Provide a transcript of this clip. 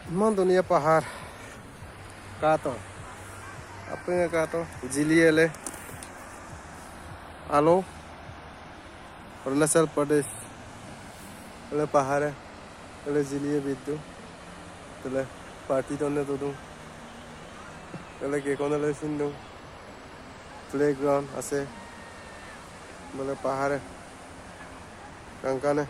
ইমান ধুনীয়া পাহাৰ কাটো আপুনি কাটো জিলিয়েলে আলো অৰুণাচল প্ৰদেশ তাহলে পাহাড়ে তাহলে জিলিয়ে বিদ্যুৎ তাহলে পার্টি দনে তো তাহলে কে কোন সিন্ধু প্লেগ্রাউন্ড আছে বলে পাহাড়ে কাঙ্কানে